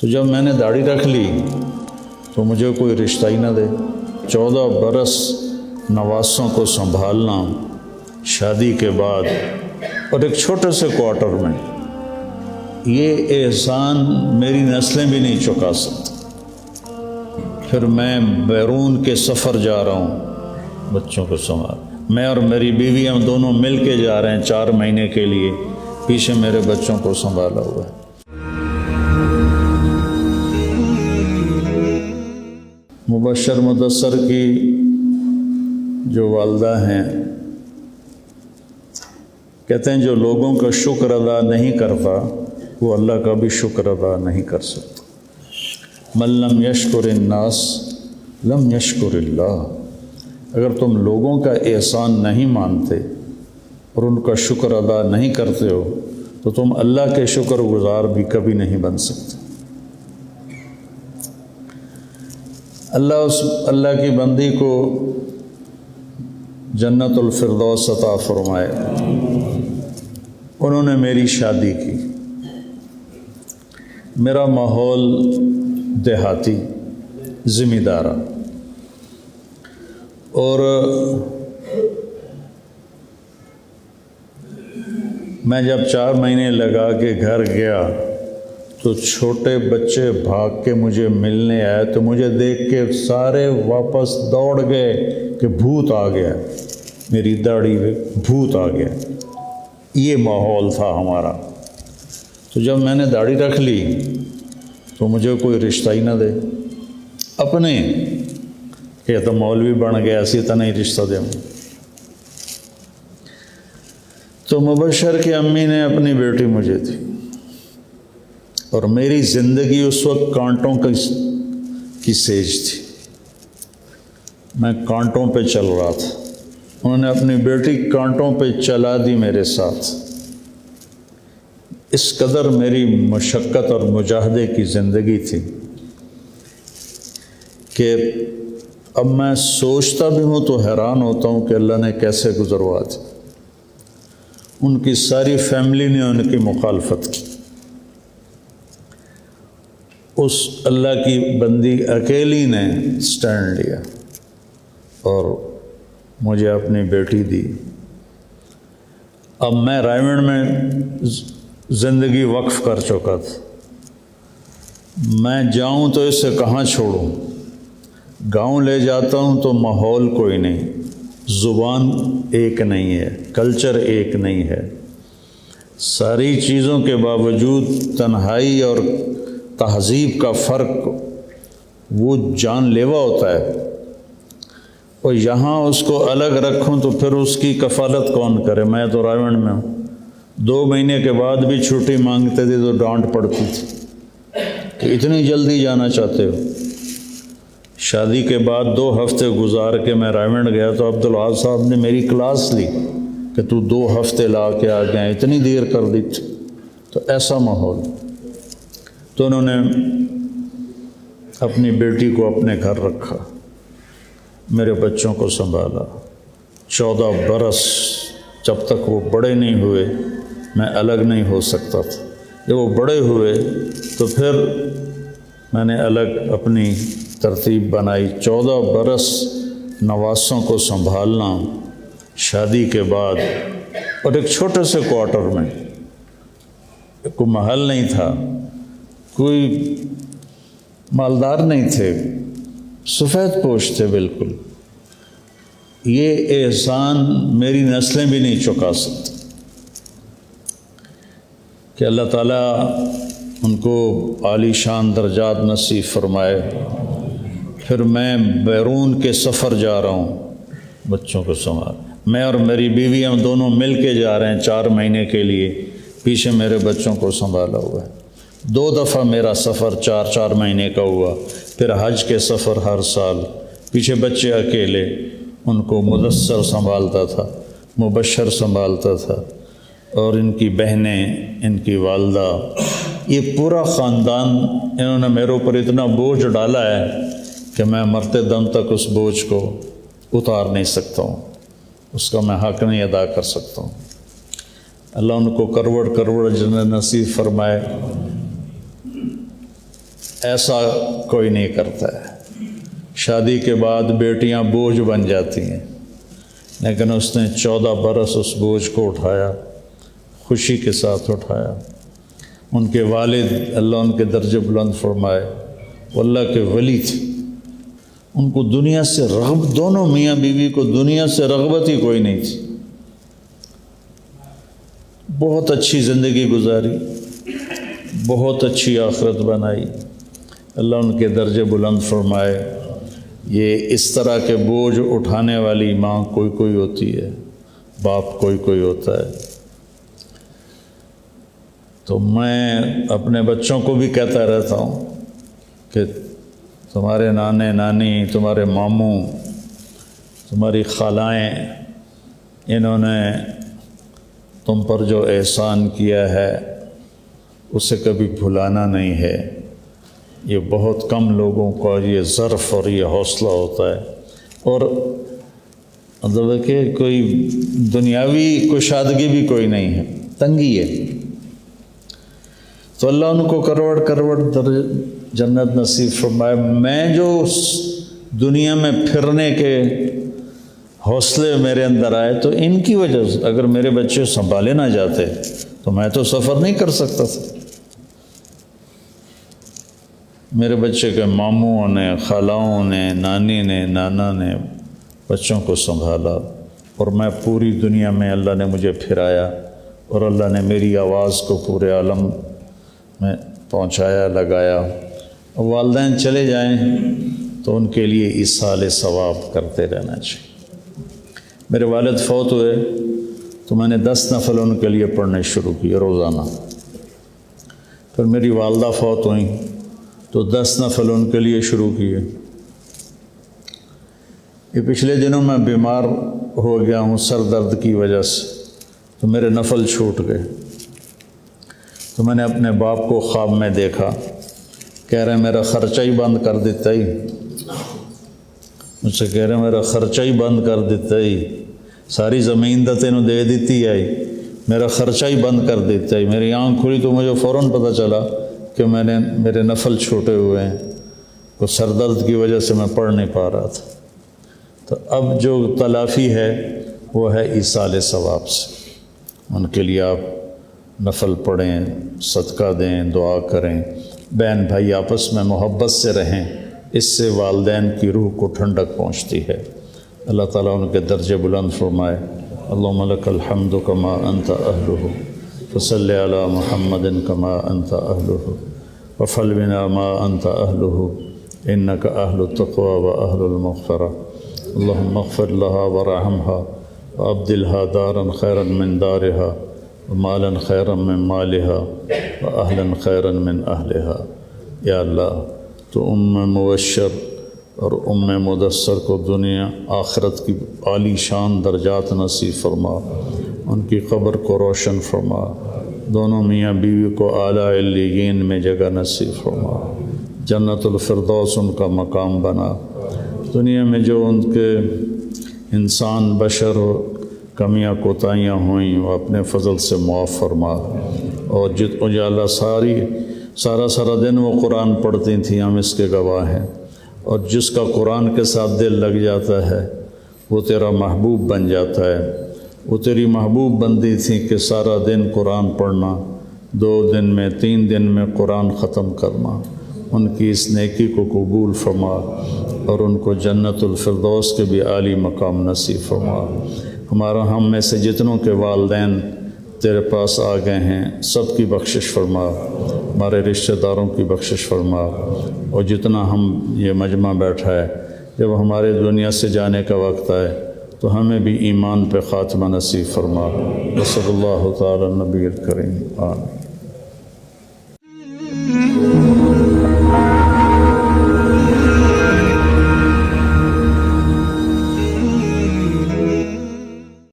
تو جب میں نے داڑھی رکھ لی تو مجھے کوئی رشتہ ہی نہ دے۔ 14 برس نواسوں کو سنبھالنا شادی کے بعد اور ایک چھوٹے سے کوارٹر میں، یہ احسان میری نسلیں بھی نہیں چکا سکتی۔ پھر میں بیرون کے سفر جا رہا ہوں بچوں کو سنبھال، میں اور میری بیوی ہم دونوں مل کے جا رہے ہیں 4 مہینے کے لیے، پیچھے میرے بچوں کو سنبھالا ہوا ہے۔ مبشر مدثر کی جو والدہ ہیں کہتے ہیں جو لوگوں کا شکر ادا نہیں کرتا وہ اللہ کا بھی شکر ادا نہیں کر سکتا۔ من لم یشکر الناس لم یشکر اللہ۔ اگر تم لوگوں کا احسان نہیں مانتے اور ان کا شکر ادا نہیں کرتے ہو تو تم اللہ کے شکر گزار بھی کبھی نہیں بن سکتے۔ اللہ کی بندی کو جنت الفردوس عطا فرمائے۔ انہوں نے میری شادی کی، میرا ماحول دیہاتی ذمہ دارا، اور میں جب 4 مہینے لگا کے گھر گیا تو چھوٹے بچے بھاگ کے مجھے ملنے آئے تو مجھے دیکھ کے سارے واپس دوڑ گئے کہ بھوت آ گیا، میری داڑھی پہ بھوت آ گیا۔ یہ ماحول تھا ہمارا۔ تو جب میں نے داڑھی رکھ لی تو مجھے کوئی رشتہ ہی نہ دے، اپنے کہ تو مولوی بن گیا اسی طرح ہی رشتہ دے۔ تو مبشر کی امی نے اپنی بیٹی مجھے دی، اور میری زندگی اس وقت کانٹوں کی سیج تھی، میں کانٹوں پہ چل رہا تھا۔ انہوں نے اپنی بیٹی کانٹوں پہ چلا دی میرے ساتھ۔ اس قدر میری مشقت اور مجاہدے کی زندگی تھی کہ اب میں سوچتا بھی ہوں تو حیران ہوتا ہوں کہ اللہ نے کیسے گزروا دی۔ ان کی ساری فیملی نے ان کی مخالفت کی، اس اللہ کی بندی اکیلی نے سٹینڈ لیا اور مجھے اپنی بیٹی دی۔ اب میں رائے گنج میں زندگی وقف کر چکا تھا، میں جاؤں تو اسے کہاں چھوڑوں؟ گاؤں لے جاتا ہوں تو ماحول کوئی نہیں، زبان ایک نہیں ہے، کلچر ایک نہیں ہے، ساری چیزوں کے باوجود تنہائی اور تہذیب کا فرق وہ جان لیوا ہوتا ہے، اور یہاں اس کو الگ رکھوں تو پھر اس کی کفالت کون کرے؟ میں تو رائے گنج میں ہوں، 2 مہینے کے بعد بھی چھٹی مانگتے تھے تو ڈانٹ پڑتی تھی کہ اتنی جلدی جانا چاہتے ہو۔ شادی کے بعد 2 ہفتے گزار کے میں رائے گنج گیا تو عبدالوہاب صاحب نے میری کلاس لی کہ تو 2 ہفتے لا کے آ گیا، اتنی دیر کر دی تھی۔ تو ایسا ماحول، تو انہوں نے اپنی بیٹی کو اپنے گھر رکھا، میرے بچوں کو سنبھالا۔ 14 برس جب تک وہ بڑے نہیں ہوئے میں الگ نہیں ہو سکتا تھا۔ جب وہ بڑے ہوئے تو پھر میں نے الگ اپنی ترتیب بنائی۔ 14 برس نواسوں کو سنبھالنا شادی کے بعد، اور ایک چھوٹے سے کوارٹر میں، کوئی محل نہیں تھا، کوئی مالدار نہیں تھے، سفید پوش تھے بالکل۔ یہ احسان میری نسلیں بھی نہیں چکا سکتی کہ اللہ تعالیٰ ان کو عالی شان درجات نصیب فرمائے۔ پھر میں بیرون کے سفر جا رہا ہوں بچوں کو سنبھال، میں اور میری بیوی ہم دونوں مل کے جا رہے ہیں 4 مہینے کے لیے، پیچھے میرے بچوں کو سنبھالا ہوا ہے۔ 2 دفعہ میرا سفر 4 مہینے کا ہوا، پھر حج کے سفر ہر سال، پیچھے بچے اکیلے، ان کو مدثر سنبھالتا تھا، مبشر سنبھالتا تھا، اور ان کی بہنیں، ان کی والدہ، یہ پورا خاندان، انہوں نے میرے اوپر اتنا بوجھ ڈالا ہے کہ میں مرتے دم تک اس بوجھ کو اتار نہیں سکتا ہوں، اس کا میں حق نہیں ادا کر سکتا ہوں۔ اللہ ان کو کروڑ کروڑ جنت نصیب فرمائے۔ ایسا کوئی نہیں کرتا ہے۔ شادی کے بعد بیٹیاں بوجھ بن جاتی ہیں، لیکن اس نے 14 برس اس بوجھ کو اٹھایا، خوشی کے ساتھ اٹھایا۔ ان کے والد اللہ ان کے درجے بلند فرمائے، وہ اللہ کے ولی تھے، ان کو دنیا سے رغبت، دونوں میاں بیوی کو دنیا سے رغبت ہی کوئی نہیں تھی، بہت اچھی زندگی گزاری، بہت اچھی آخرت بنائی۔ اللہ ان کے درجے بلند فرمائے۔ یہ اس طرح کے بوجھ اٹھانے والی ماں کوئی کوئی ہوتی ہے، باپ کوئی کوئی ہوتا ہے۔ تو میں اپنے بچوں کو بھی کہتا رہتا ہوں کہ تمہارے نانے نانی، تمہارے ماموں، تمہاری خالائیں، انہوں نے تم پر جو احسان کیا ہے اسے کبھی بھلانا نہیں ہے۔ یہ بہت کم لوگوں کا یہ ظرف اور یہ حوصلہ ہوتا ہے، اور مطلب ہے کہ کوئی دنیاوی کشادگی بھی کوئی نہیں ہے، تنگی ہے۔ تو اللہ ان کو کروڑ در جنت نصیب فرمائے۔ میں جو دنیا میں پھرنے کے حوصلے میرے اندر آئے تو ان کی وجہ سے، اگر میرے بچے سنبھالے نہ جاتے تو میں تو سفر نہیں کر سکتا تھا۔ میرے بچے کے ماموں نے، خالاؤں نے، نانی نے، نانا نے بچوں کو سنبھالا، اور میں پوری دنیا میں اللہ نے مجھے پھرایا، اور اللہ نے میری آواز کو پورے عالم میں پہنچایا، لگایا۔ اور والدین چلے جائیں تو ان کے لیے ایصال ثواب کرتے رہنا چاہیے۔ میرے والد فوت ہوئے تو میں نے 10 نفل ان کے لیے پڑھنے شروع کیے روزانہ۔ پھر میری والدہ فوت ہوئیں تو 10 نفل ان کے لیے شروع کیے۔ یہ پچھلے دنوں میں بیمار ہو گیا ہوں سر درد کی وجہ سے، تو میرے نفل چھوٹ گئے۔ تو میں نے اپنے باپ کو خواب میں دیکھا، کہہ رہے میرا خرچہ ہی بند کر دیتا ہی، مجھ سے کہہ رہے میرا خرچہ ہی بند کر دیتا ہی، ساری زمین تو تینوں دے دیتی آئی، میرا خرچہ ہی بند کر دیتا ہی۔ میری آنکھ کھلی تو مجھے فوراً پتہ چلا کہ میرے نفل چھوٹے ہوئے ہیں، تو سر درد کی وجہ سے میں پڑھ نہیں پا رہا تھا۔ تو اب جو تلافی ہے وہ ہے ایصال ثواب سے۔ ان کے لیے آپ نفل پڑھیں، صدقہ دیں، دعا کریں، بہن بھائی آپس میں محبت سے رہیں، اس سے والدین کی روح کو ٹھنڈک پہنچتی ہے۔ اللہ تعالیٰ ان کے درجے بلند فرمائے۔ اللہم لک الحمد کما انت اہلہ، فصلی علی محمد کما انت اہلہ، وفعل بنا ما انت اہلہ، انک اہل التقوی و اہل المغفرہ۔ اللہم اغفر لها ورحمها وابدلها دارا خیرا من دارها ومالا خیرا من مالها واہلا خیرا من اہلها۔ یا اللہ تو مبشر اور مدثر کو دنیا آخرت کی عالی شان درجات نصیب فرما، ان کی قبر کو روشن فرما، دونوں میاں بیوی کو اعلیٰ علیین میں جگہ نصیب فرما، جنت الفردوس ان کا مقام بنا۔ دنیا میں جو ان کے انسان بشر کمیاں کوتاہیاں ہوئیں وہ اپنے فضل سے معاف فرما، اور اجالا سارا دن وہ قرآن پڑھتی تھیں، ہم اس کے گواہ ہیں، اور جس کا قرآن کے ساتھ دل لگ جاتا ہے وہ تیرا محبوب بن جاتا ہے۔ وہ تیری محبوب بندی تھیں کہ سارا دن قرآن پڑھنا، 2 دن میں 3 دن میں قرآن ختم کرنا۔ ان کی اس نیکی کو قبول فرما، اور ان کو جنت الفردوس کے بھی عالی مقام نصیب فرما۔ ہم میں سے جتنوں کے والدین تیرے پاس آ گئے ہیں سب کی بخشش فرما، ہمارے رشتہ داروں کی بخشش فرما، اور جتنا ہم یہ مجمع بیٹھا ہے جب ہمارے دنیا سے جانے کا وقت آئے تو ہمیں بھی ایمان پہ خاتمہ نصیب فرما۔ صلی اللہ تعالی نبی الکریم، آمین۔